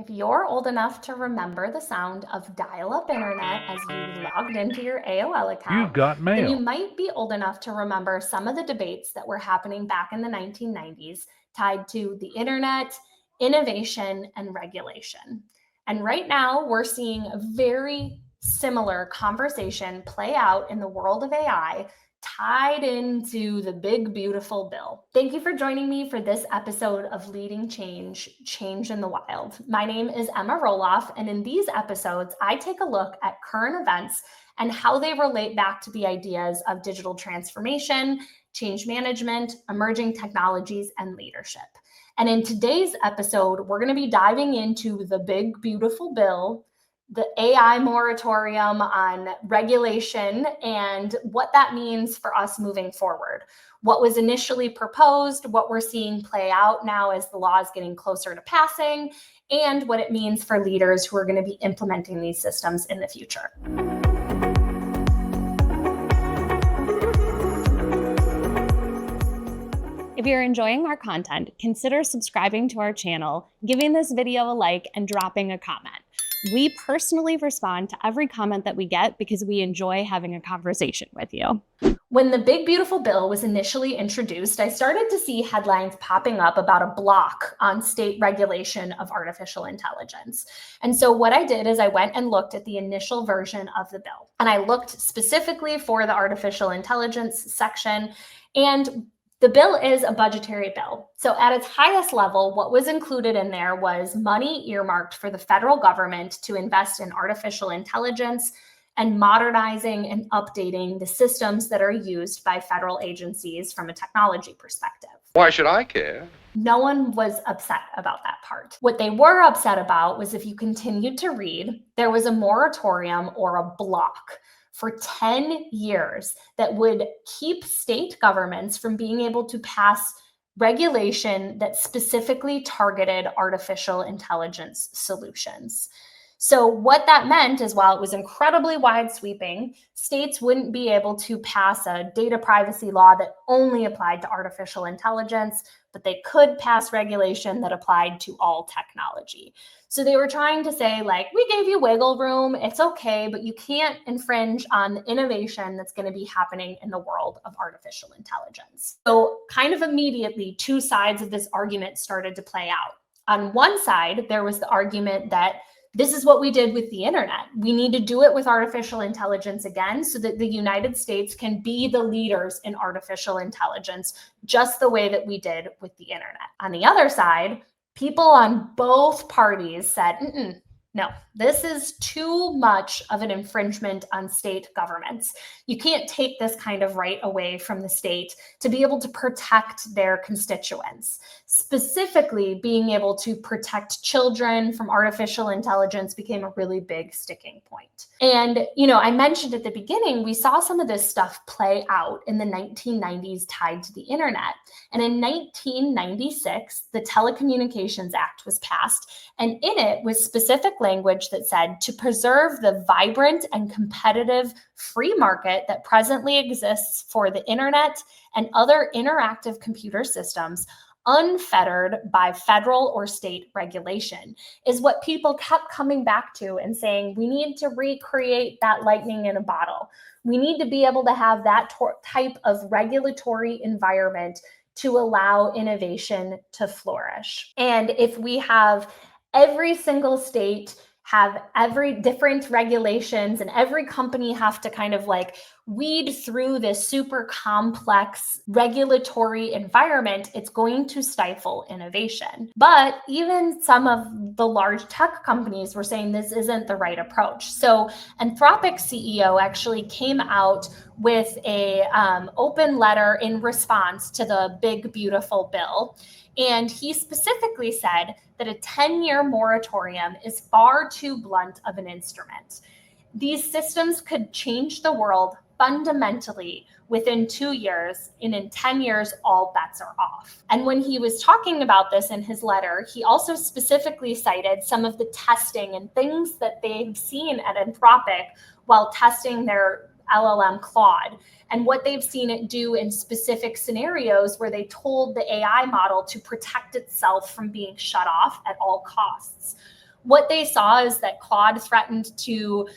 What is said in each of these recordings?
If you're old enough to remember the sound of dial-up internet as you logged into your AOL You've account, got then you mail. might be old enough to remember some of the debates that were happening back in the 1990s tied to the internet, innovation, and regulation. And right now, we're seeing a very similar conversation play out in the world of AI tied into the big, beautiful bill. Thank you for joining me for this episode of Leading Change, Change in the Wild. My name is Emma Roloff, and in these episodes, I take a look at current events and how they relate back to the ideas of digital transformation, change management, emerging technologies, and leadership. And in today's episode, we're going to be diving into the big, beautiful bill, the AI moratorium on regulation, and what that means for us moving forward. What was initially proposed, what we're seeing play out now as the law is getting closer to passing, and what it means for leaders who are going to be implementing these systems in the future. If you're enjoying our content, consider subscribing to our channel, giving this video a like, and dropping a comment. We personally respond to every comment that we get because we enjoy having a conversation with you. When the big, beautiful bill was initially introduced, I started to see headlines popping up about a block on state regulation of artificial intelligence. And so what I did is I went and looked at the initial version of the bill. And I looked specifically for the artificial intelligence section. And the bill is a budgetary bill. So at its highest level, what was included in there was money earmarked for the federal government to invest in artificial intelligence and modernizing and updating the systems that are used by federal agencies from a technology perspective. Why should I care? No one was upset about that part. What they were upset about was, if you continued to read, there was a moratorium or a block for 10 years that would keep state governments from being able to pass regulation that specifically targeted artificial intelligence solutions. So what that meant is, while it was incredibly wide sweeping, states wouldn't be able to pass a data privacy law that only applied to artificial intelligence, but they could pass regulation that applied to all technology. So they were trying to say, like, we gave you wiggle room, it's okay, but you can't infringe on the innovation that's going to be happening in the world of artificial intelligence. So kind of immediately, two sides of this argument started to play out. On one side, there was the argument that this is what we did with the internet. We need to do it with artificial intelligence again so that the United States can be the leaders in artificial intelligence, just the way that we did with the internet. On the other side, people on both parties said, no, this is too much of an infringement on state governments. You can't take this kind of right away from the state to be able to protect their constituents. Specifically, being able to protect children from artificial intelligence became a really big sticking point. And, I mentioned at the beginning, we saw some of this stuff play out in the 1990s tied to the internet. And in 1996, the Telecommunications Act was passed, and in it was specific language that said to preserve the vibrant and competitive free market that presently exists for the internet and other interactive computer systems, unfettered by federal or state regulation, is what people kept coming back to and saying, we need to recreate that lightning in a bottle. We need to be able to have that type of regulatory environment to allow innovation to flourish. And if we have every single state have every different regulations and every company have to kind of like weed through this super complex regulatory environment, it's going to stifle innovation. But even some of the large tech companies were saying this isn't the right approach. So Anthropic CEO actually came out with a open letter in response to the big, beautiful bill. And he specifically said that a 10-year moratorium is far too blunt of an instrument. These systems could change the world fundamentally within 2 years, and in 10 years, all bets are off. And when he was talking about this in his letter, he also specifically cited some of the testing and things that they've seen at Anthropic while testing their LLM Claude, and what they've seen it do in specific scenarios where they told the AI model to protect itself from being shut off at all costs. What they saw is that Claude threatened to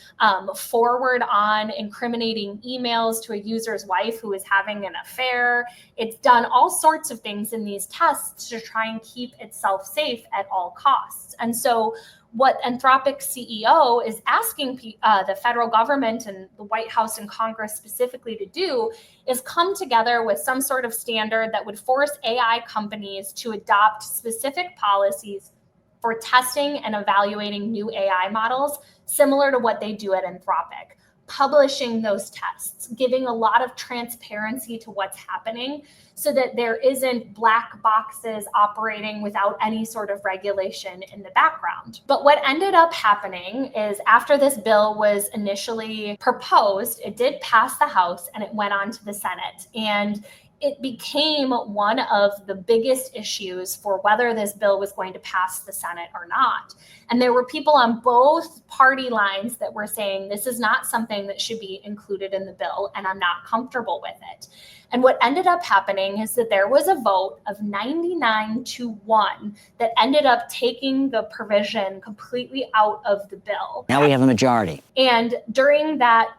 forward on incriminating emails to a user's wife who was having an affair. It's done all sorts of things in these tests to try and keep itself safe at all costs. And so what Anthropic CEO is asking the federal government and the White House and Congress specifically to do is come together with some sort of standard that would force AI companies to adopt specific policies for testing and evaluating new AI models, similar to what they do at Anthropic, publishing those tests, giving a lot of transparency to what's happening so that there isn't black boxes operating without any sort of regulation in the background. But what ended up happening is after this bill was initially proposed, it did pass the House and it went on to the Senate. And it became one of the biggest issues for whether this bill was going to pass the Senate or not. And there were people on both party lines that were saying this is not something that should be included in the bill, and I'm not comfortable with it. And what ended up happening is that there was a vote of 99-1 that ended up taking the provision completely out of the bill. Now we have a majority. And during that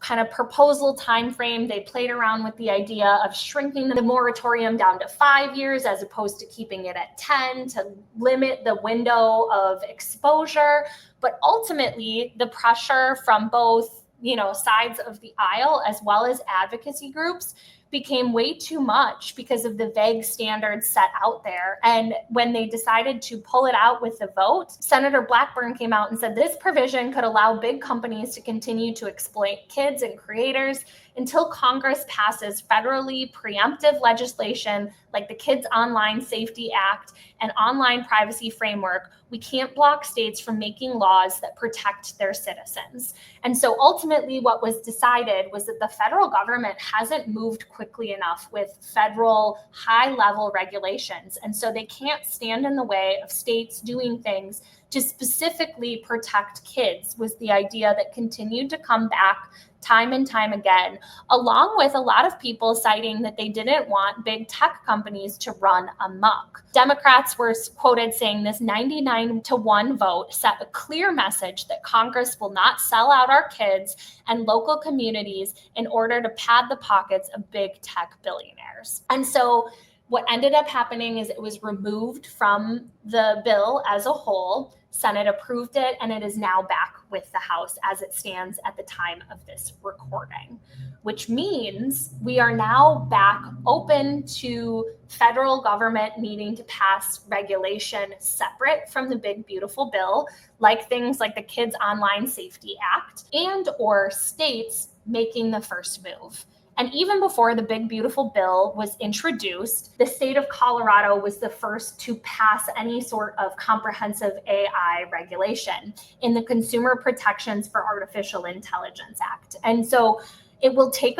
kind of proposal timeframe, they played around with the idea of shrinking the moratorium down to 5 years as opposed to keeping it at 10 to limit the window of exposure. But ultimately, the pressure from both, sides of the aisle as well as advocacy groups became way too much because of the vague standards set out there. And when they decided to pull it out with the vote, Senator Blackburn came out and said this provision could allow big companies to continue to exploit kids and creators until Congress passes federally preemptive legislation like the Kids Online Safety Act and Online Privacy Framework. We can't block states from making laws that protect their citizens. And so ultimately what was decided was that the federal government hasn't moved quickly enough with federal high-level regulations. And so they can't stand in the way of states doing things to specifically protect kids, was the idea that continued to come back time and time again, along with a lot of people citing that they didn't want big tech companies to run amok. Democrats were quoted saying this 99-1 vote set a clear message that Congress will not sell out our kids and local communities in order to pad the pockets of big tech billionaires. And so what ended up happening is it was removed from the bill as a whole. Senate approved it, and it is now back with the House as it stands at the time of this recording, which means we are now back open to federal government needing to pass regulation separate from the big, beautiful bill, like things like the Kids Online Safety Act, and or states making the first move. And even before the big, beautiful bill was introduced, the state of Colorado was the first to pass any sort of comprehensive AI regulation in the Consumer Protections for Artificial Intelligence Act. And so it will take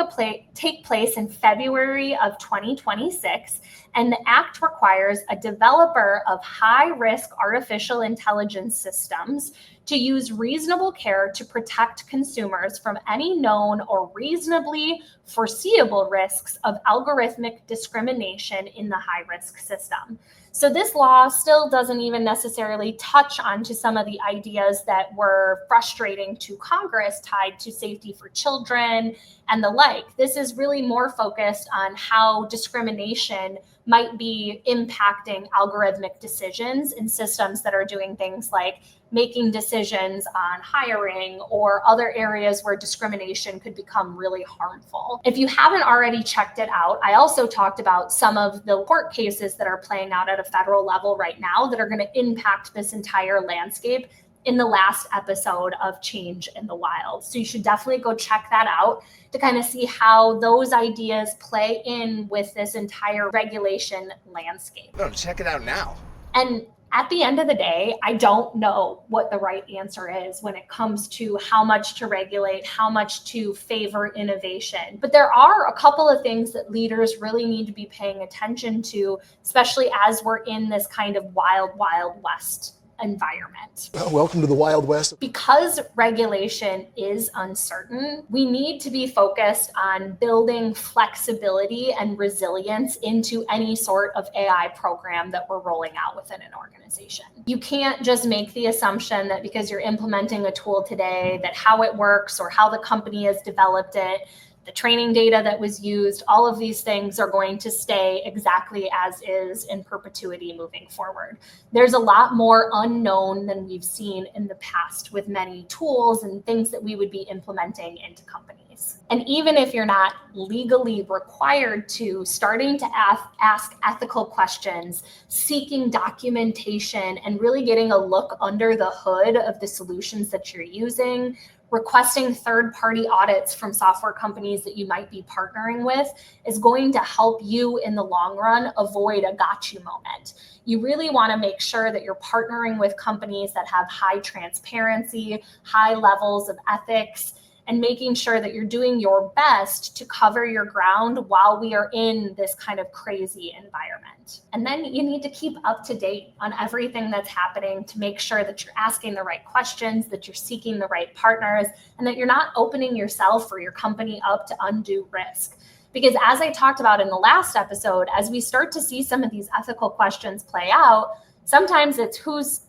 place in February of 2026. And the act requires a developer of high-risk artificial intelligence systems to use reasonable care to protect consumers from any known or reasonably foreseeable risks of algorithmic discrimination in the high-risk system. So this law still doesn't even necessarily touch onto some of the ideas that were frustrating to Congress tied to safety for children and the like. This is really more focused on how discrimination might be impacting algorithmic decisions in systems that are doing things like making decisions on hiring or other areas where discrimination could become really harmful. If you haven't already checked it out, I also talked about some of the court cases that are playing out at a federal level right now that are going to impact this entire landscape in the last episode of Change in the Wild. So you should definitely go check that out to kind of see how those ideas play in with this entire regulation landscape. No, check it out now. And at the end of the day, I don't know what the right answer is when it comes to how much to regulate, how much to favor innovation. But there are a couple of things that leaders really need to be paying attention to, especially as we're in this kind of wild, wild west environment. Welcome to the Wild West. Because regulation is uncertain, we need to be focused on building flexibility and resilience into any sort of AI program that we're rolling out within an organization. You can't just make the assumption that because you're implementing a tool today, that how it works or how the company has developed it, the training data that was used, all of these things are going to stay exactly as is in perpetuity moving forward. There's a lot more unknown than we've seen in the past with many tools and things that we would be implementing into companies. And even if you're not legally required to, starting to ask ethical questions, seeking documentation, and really getting a look under the hood of the solutions that you're using, requesting third-party audits from software companies that you might be partnering with is going to help you in the long run avoid a got you moment. You really want to make sure that you're partnering with companies that have high transparency, high levels of ethics, and making sure that you're doing your best to cover your ground while we are in this kind of crazy environment. And then you need to keep up to date on everything that's happening to make sure that you're asking the right questions, that you're seeking the right partners, and that you're not opening yourself or your company up to undue risk. Because as I talked about in the last episode, as we start to see some of these ethical questions play out, sometimes it's who's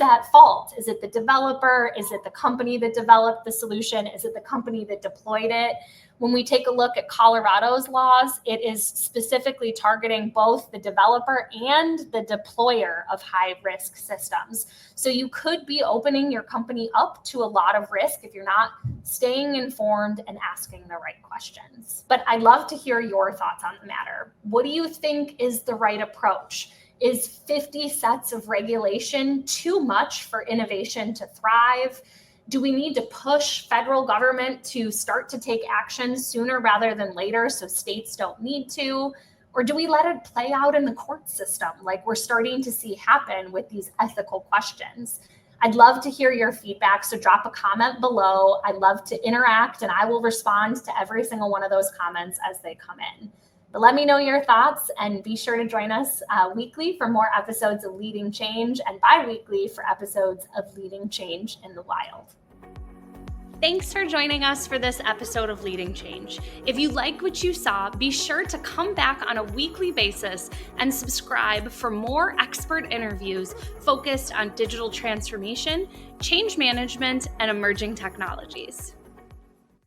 at fault? Is it the developer? Is it the company that developed the solution? Is it the company that deployed it? When we take a look at Colorado's laws, it is specifically targeting both the developer and the deployer of high-risk systems. So you could be opening your company up to a lot of risk if you're not staying informed and asking the right questions. But I'd love to hear your thoughts on the matter. What do you think is the right approach? Is 50 sets of regulation too much for innovation to thrive? Do we need to push federal government to start to take action sooner rather than later so states don't need to? Or do we let it play out in the court system like we're starting to see happen with these ethical questions? I'd love to hear your feedback, so drop a comment below. I'd love to interact, and I will respond to every single one of those comments as they come in. But let me know your thoughts, and be sure to join us weekly for more episodes of Leading Change and bi-weekly for episodes of Leading Change in the Wild. Thanks for joining us for this episode of Leading Change. If you like what you saw, be sure to come back on a weekly basis and subscribe for more expert interviews focused on digital transformation, change management, and emerging technologies.